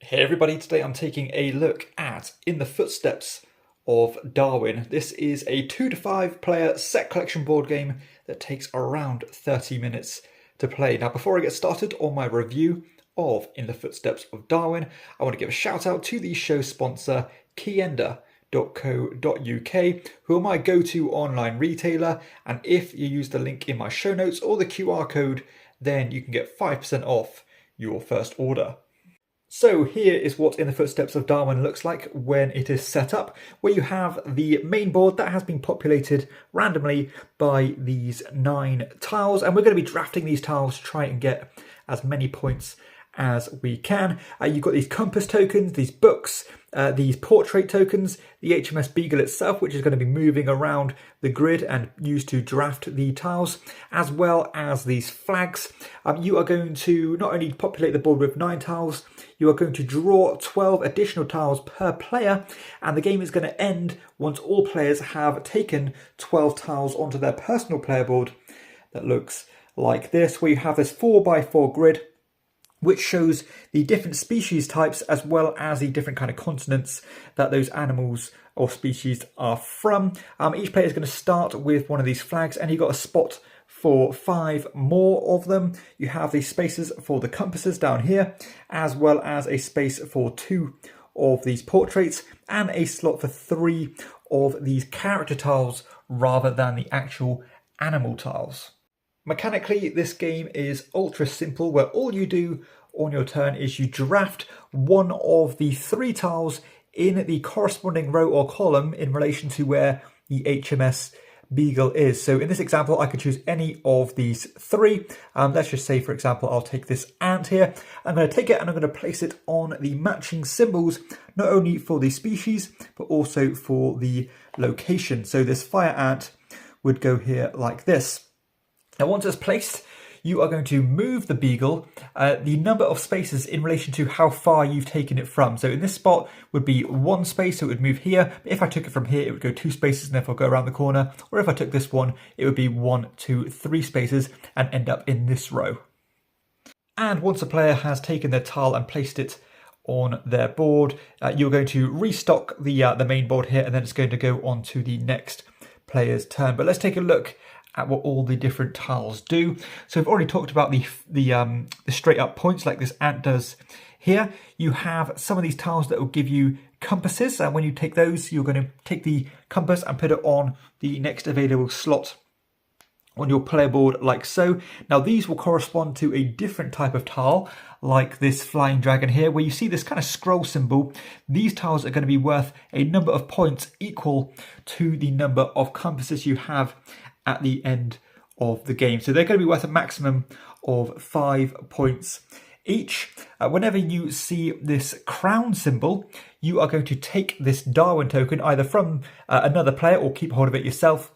Hey everybody, today I'm taking a look at In the Footsteps of Darwin. This is a 2 to 5 player set collection board game that takes around 30 minutes to play. Now before I get started on my review of In the Footsteps of Darwin, I want to give a shout out to the show sponsor KIENDA.co.uk, who are my go-to online retailer, and if you use the link in my show notes or the QR code, then you can get 5% off your first order. So here is what In the Footsteps of Darwin looks like when it is set up, where you have the main board that has been populated randomly by these 9 tiles, and we're going to be drafting these tiles to try and get as many points as we can. You've got these compass tokens, these books, these portrait tokens, the HMS Beagle itself, which is going to be moving around the grid and used to draft the tiles, as well as these flags. You are going to not only populate the board with 9 tiles, you are going to draw 12 additional tiles per player, and the game is going to end once all players have taken 12 tiles onto their personal player board. That looks like this, where you have this 4x4 grid, which shows the different species types as well as the different kind of continents that those animals or species are from. Each player is going to start with one of these flags, and you've got a spot for 5 more of them. You have these spaces for the compasses down here, as well as a space for 2 of these portraits and a slot for 3 of these character tiles rather than the actual animal tiles. Mechanically, this game is ultra simple, where all you do on your turn is you draft one of the 3 tiles in the corresponding row or column in relation to where the HMS Beagle is. So in this example, I could choose any of these 3. Let's just say, for example, I'll take this ant here. I'm going to take it and I'm going to place it on the matching symbols, not only for the species, but also for the location. So this fire ant would go here like this. Now, once it's placed, you are going to move the beagle the number of spaces in relation to how far you've taken it from. So in this spot would be 1 space, so it would move here. But if I took it from here, it would go 2 spaces and therefore go around the corner. Or if I took this one, it would be 1, 2, 3 spaces and end up in this row. And once a player has taken their tile and placed it on their board, you're going to restock the main board here, and then it's going to go on to the next player's turn. But let's take a look at what all the different tiles do. So we've already talked about the straight up points like this ant does here. You have some of these tiles that will give you compasses, and when you take those, you're going to take the compass and put it on the next available slot on your player board like so. Now these will correspond to a different type of tile, like this flying dragon here, where you see this kind of scroll symbol. These tiles are going to be worth a number of points equal to the number of compasses you have at the end of the game. So they're going to be worth a maximum of 5 points each. Whenever you see this crown symbol, you are going to take this Darwin token either from another player or keep hold of it yourself.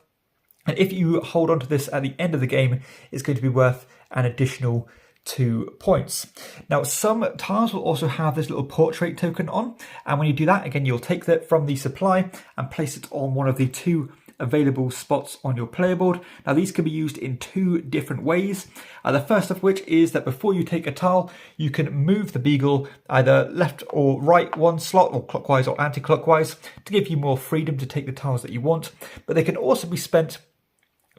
And if you hold on to this at the end of the game, it's going to be worth an additional 2 points. Now, some tiles will also have this little portrait token on, and when you do that, again, you'll take that from the supply and place it on one of the 2 available spots on your player board. Now these can be used in 2 different ways. The first of which is that before you take a tile, you can move the beagle either left or right 1 slot, or clockwise or anti-clockwise, to give you more freedom to take the tiles that you want. But they can also be spent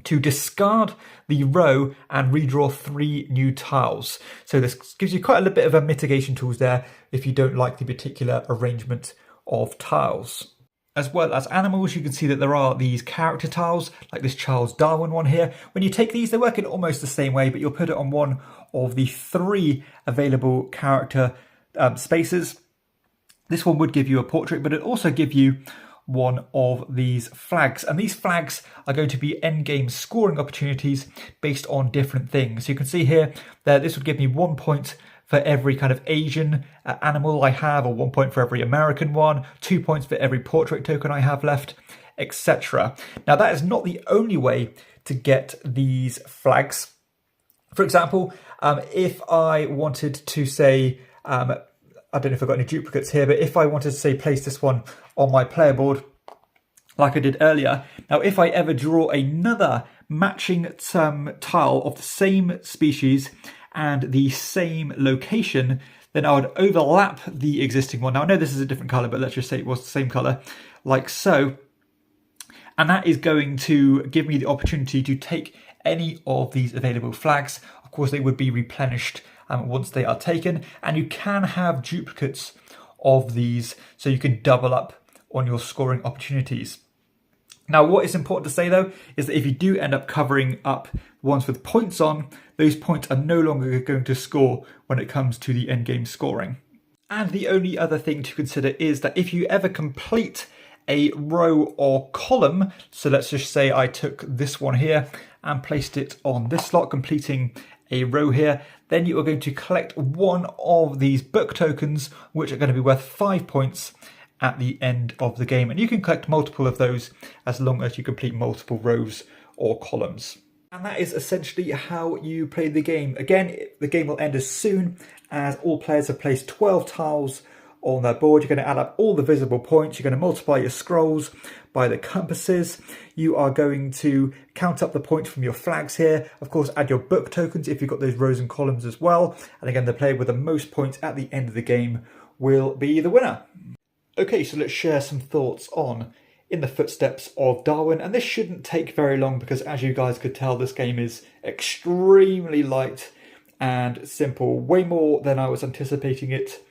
to discard the row and redraw 3 new tiles. So this gives you quite a little bit of a mitigation tools there if you don't like the particular arrangement of tiles. As well as animals, you can see that there are these character tiles, like this Charles Darwin one here. When you take these, they work in almost the same way, but you'll put it on one of the 3 available character spaces. This one would give you a portrait, but it also give you one of these flags. And these flags are going to be endgame scoring opportunities based on different things. So you can see here that this would give me 1 point for every kind of Asian animal I have, or 1 point for every American one, 2 points for every portrait token I have left, etc. Now that is not the only way to get these flags. For example, if I wanted to say, I don't know if I've got any duplicates here, but if I wanted to say place this one on my player board like I did earlier, now if I ever draw another matching tile of the same species and the same location, then I would overlap the existing one. Now I know this is a different colour, but let's just say it was the same colour, like so. And that is going to give me the opportunity to take any of these available flags. Of course, they would be replenished once they are taken, and you can have duplicates of these, so you can double up on your scoring opportunities. Now, what is important to say though, is that if you do end up covering up ones with points on, those points are no longer going to score when it comes to the end game scoring. And the only other thing to consider is that if you ever complete a row or column, so let's just say I took this one here and placed it on this slot, completing a row here, then you are going to collect one of these book tokens, which are going to be worth 5 points at the end of the game. And you can collect multiple of those as long as you complete multiple rows or columns. And that is essentially how you play the game. Again, the game will end as soon as all players have placed 12 tiles on their board. You're going to add up all the visible points. You're going to multiply your scrolls by the compasses. You are going to count up the points from your flags here. Of course, add your book tokens if you've got those rows and columns as well. And again, the player with the most points at the end of the game will be the winner. Okay, so let's share some thoughts on In the Footsteps of Darwin. And this shouldn't take very long because, as you guys could tell, this game is extremely light and simple, way more than I was anticipating it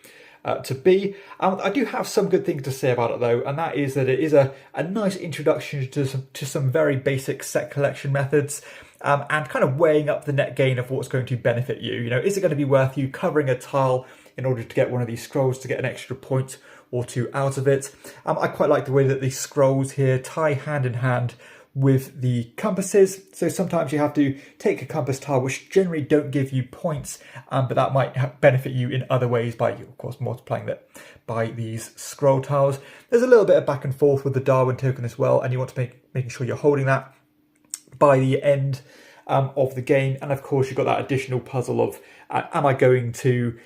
to be. I do have some good things to say about it though, and that is that it is a nice introduction to some very basic set collection methods, and kind of weighing up the net gain of what's going to benefit you. You know, is it going to be worth you covering a tile in order to get one of these scrolls to get an extra point or two out of it? I quite like the way that these scrolls here tie hand in hand with the compasses. So sometimes you have to take a compass tile, which generally don't give you points, but that might benefit you in other ways by, of course, multiplying that by these scroll tiles. There's a little bit of back and forth with the Darwin token as well, and you want to making sure you're holding that by the end of the game. And of course, you've got that additional puzzle of am I going to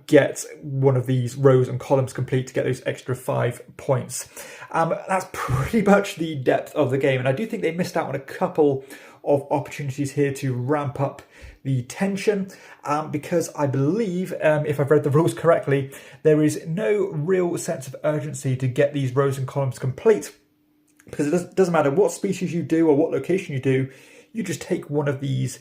get one of these rows and columns complete to get those extra 5 points? That's pretty much the depth of the game, and I do think they missed out on a couple of opportunities here to ramp up the tension, because I believe, if I've read the rules correctly, there is no real sense of urgency to get these rows and columns complete, because it doesn't matter what species you do or what location you do, you just take one of these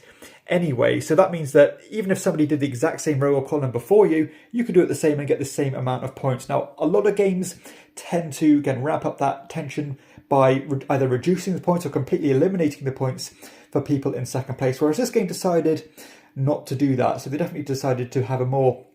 anyway. So that means that even if somebody did the exact same row or column before you, you could do it the same and get the same amount of points. Now, a lot of games tend to, again, ramp up that tension by either reducing the points or completely eliminating the points for people in second place, whereas this game decided not to do that. So they definitely decided to have a more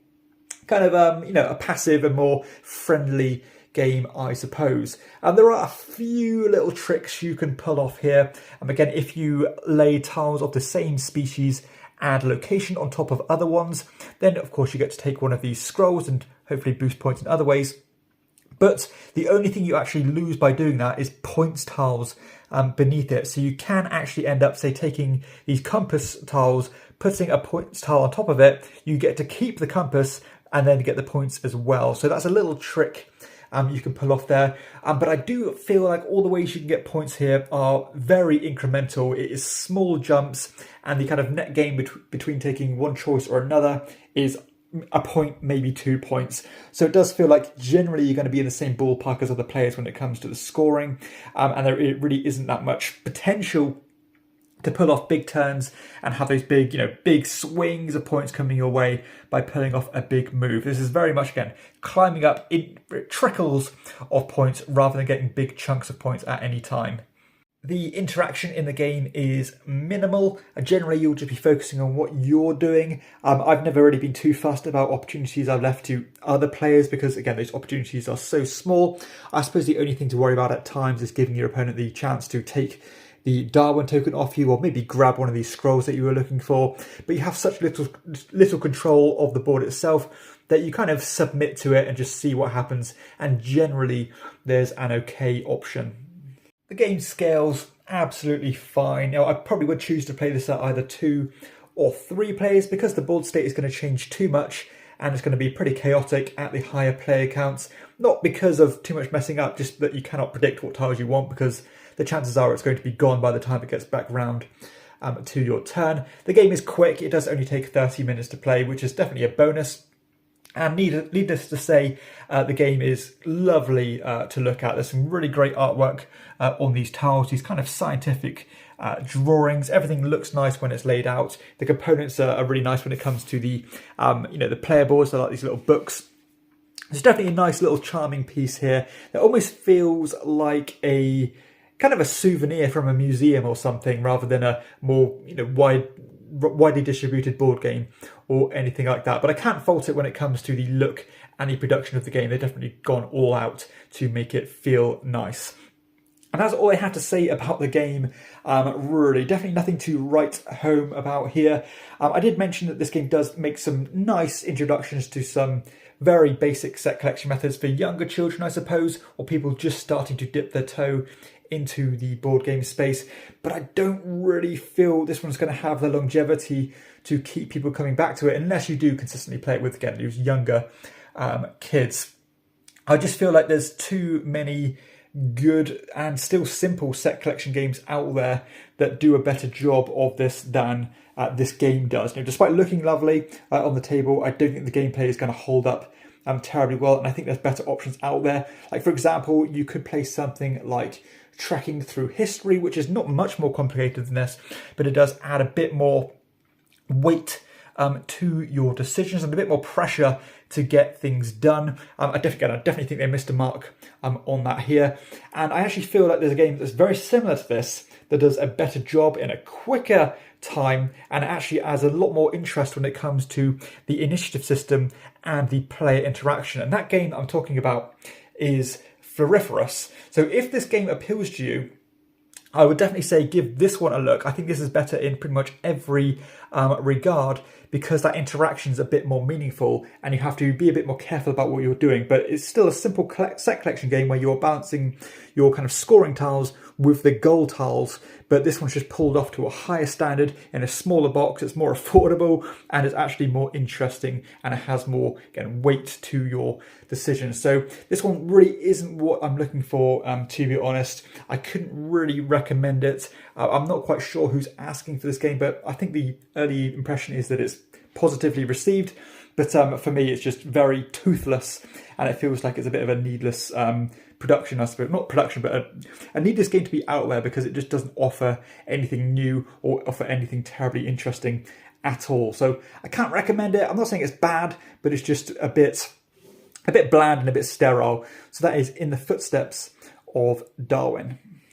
kind of, a passive and more friendly game, I suppose. And there are a few little tricks you can pull off here. And again, if you lay tiles of the same species and location on top of other ones, then of course you get to take one of these scrolls and hopefully boost points in other ways. But the only thing you actually lose by doing that is points tiles beneath it. So you can actually end up, say, taking these compass tiles, putting a points tile on top of it. You get to keep the compass and then get the points as well. So that's a little trick you can pull off there. But I do feel like all the ways you can get points here are very incremental. It is small jumps, and the kind of net gain between taking one choice or another is a point, maybe 2 points. So it does feel like generally you're going to be in the same ballpark as other players when it comes to the scoring, and there really isn't that much potential to pull off big turns and have those big, big swings of points coming your way by pulling off a big move. This is very much, again, climbing up in trickles of points rather than getting big chunks of points at any time. The interaction in the game is minimal, and generally you'll just be focusing on what you're doing. I've never really been too fussed about opportunities I've left to other players because, again, those opportunities are so small. I suppose the only thing to worry about at times is giving your opponent the chance to take the Darwin token off you, or maybe grab one of these scrolls that you were looking for. But you have such little control of the board itself that you kind of submit to it and just see what happens. And generally, there's an okay option. The game scales absolutely fine. Now, I probably would choose to play this at either 2 or 3 players because the board state is going to change too much and it's going to be pretty chaotic at the higher player counts. Not because of too much messing up, just that you cannot predict what tiles you want, because the chances are it's going to be gone by the time it gets back round to your turn. The game is quick. It does only take 30 minutes to play, which is definitely a bonus. And needless to say, the game is lovely to look at. There's some really great artwork on these tiles, these kind of scientific drawings. Everything looks nice when it's laid out. The components are really nice when it comes to the, the player boards. They're like these little books. It's definitely a nice little charming piece here. It almost feels like a kind of a souvenir from a museum or something, rather than a more widely distributed board game or anything like that. But I can't fault it when it comes to the look and the production of the game. They've definitely gone all out to make it feel nice. And that's all I had to say about the game, really. Definitely nothing to write home about here. I did mention that this game does make some nice introductions to some very basic set collection methods for younger children, I suppose, or people just starting to dip their toe into the board game space. But I don't really feel this one's going to have the longevity to keep people coming back to it, unless you do consistently play it with, again, those younger kids. I just feel like there's too many good and still simple set collection games out there that do a better job of this than this game does. Despite looking lovely on the table, I don't think the gameplay is going to hold up terribly well, and I think there's better options out there. Like, for example, you could play something like Trekking Through History, which is not much more complicated than this, but it does add a bit more weight to your decisions and a bit more pressure to get things done. I definitely think they missed a mark on that here. And I actually feel like there's a game that's very similar to this that does a better job in a quicker time, and actually adds a lot more interest when it comes to the initiative system and the player interaction. And that game I'm talking about is Floriferous. So if this game appeals to you, I would definitely say give this one a look. I think this is better in pretty much every regard, because that interaction is a bit more meaningful and you have to be a bit more careful about what you're doing. But it's still a simple set collection game where you're balancing your kind of scoring tiles with the goal tiles. But this one's just pulled off to a higher standard in a smaller box. It's more affordable and it's actually more interesting, and it has more, again, weight to your decisions. So this one really isn't what I'm looking for, to be honest. I couldn't really recommend it. I'm not quite sure who's asking for this game, but I think the early impression is that it's positively received. But for me, it's just very toothless, and it feels like it's a bit of a needless production, I suppose. Not production, but a needless game to be out there, because it just doesn't offer anything new or offer anything terribly interesting at all. So I can't recommend it. I'm not saying it's bad, but it's just a bit bland and a bit sterile. So that is In the Footsteps of Darwin.